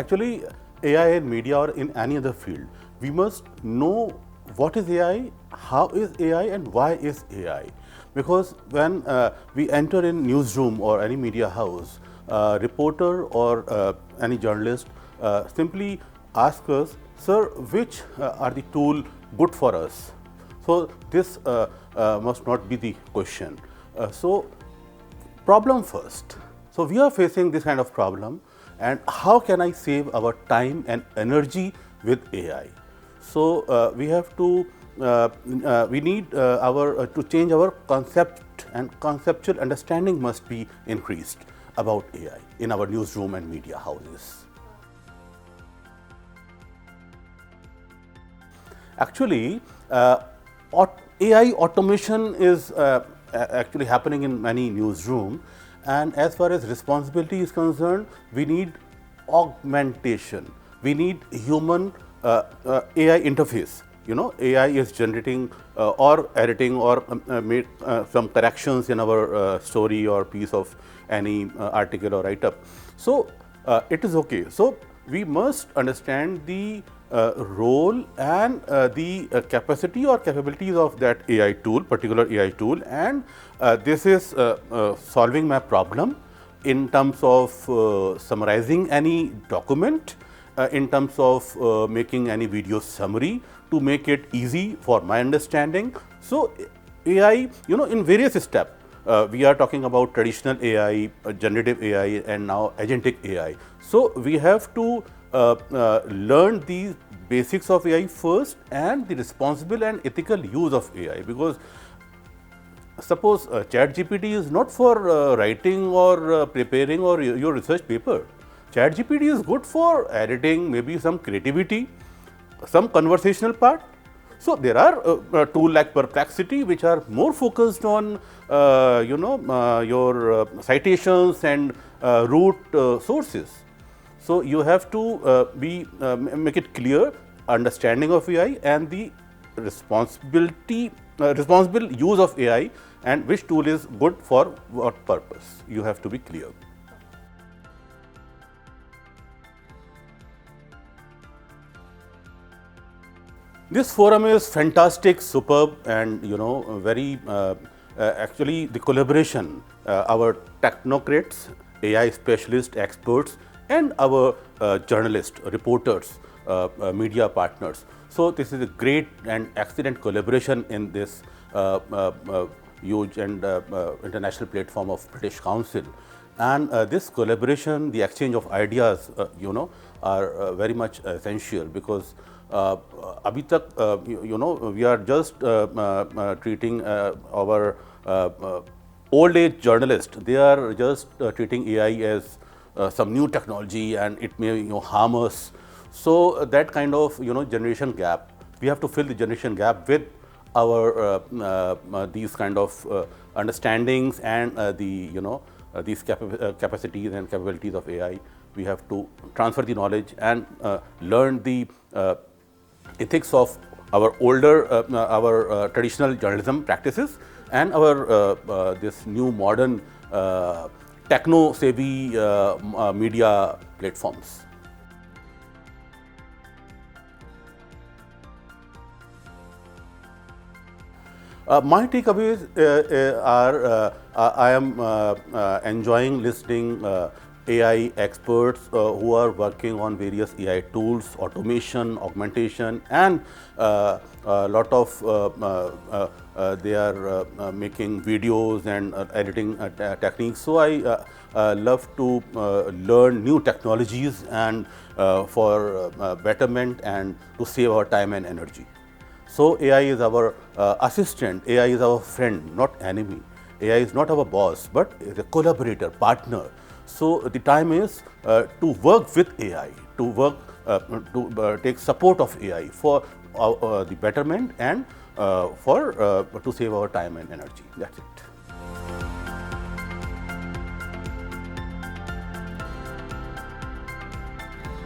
Actually, AI in media or in any other field, we must know what is AI, how is AI, and why is AI. Because when we enter in newsroom or any media house, reporter or any journalist simply ask us, sir, which are the tool good for us? So this must not be the question. So problem first. So we are facing this kind of problem, and how can I save our time and energy with AI? So we have to we need to change our concept, and conceptual understanding must be increased about AI in our newsroom and media houses. Actually, AI automation is actually happening in many newsrooms, and as far as responsibility is concerned, we need augmentation. We need human AI interface. You know, AI is generating or editing or made some corrections in our story or piece of any article or write-up. So it is okay. So we must understand the role and the capacity or capabilities of that AI tool, particular AI tool, and this is solving my problem in terms of summarizing any document, in terms of making any video summary to make it easy for my understanding. So AI, you know, in various steps. We are talking about traditional AI, generative AI, and now agentic AI. So we have to learn the basics of AI first and the responsible and ethical use of AI, because suppose ChatGPT is not for writing or preparing or your research paper. ChatGPT is good for editing, maybe some creativity, some conversational part. So there are tools like Perplexity which are more focused on your citations and root sources. So you have to make it clear understanding of AI and the responsible use of AI, and which tool is good for what purpose. You have to be clear. This forum is fantastic, superb, and very actually the collaboration. Our technocrats, AI specialists, experts, and our journalists, reporters, media partners. So this is a great and excellent collaboration in this huge and international platform of British Council. And this collaboration, the exchange of ideas, are very much essential, because abhi tak, we are just treating our old age journalists. They are just treating AI as some new technology, and it may harm us. So that kind of generation gap, we have to fill the generation gap with our these kind of understandings and these capacities and capabilities of AI. We have to transfer the knowledge and learn the ethics of our older, our traditional journalism practices, and our this new modern techno-savvy media platforms. My takeaways are I am enjoying listening AI experts who are working on various AI tools, automation, augmentation, and a lot of they are making videos and editing techniques. So I love to learn new technologies and for betterment and to save our time and energy. So AI is our assistant, AI is our friend, not enemy. AI is not our boss, but is a collaborator, partner. So the time is to work with AI, to work to take support of AI for the betterment and for to save our time and energy. That's it.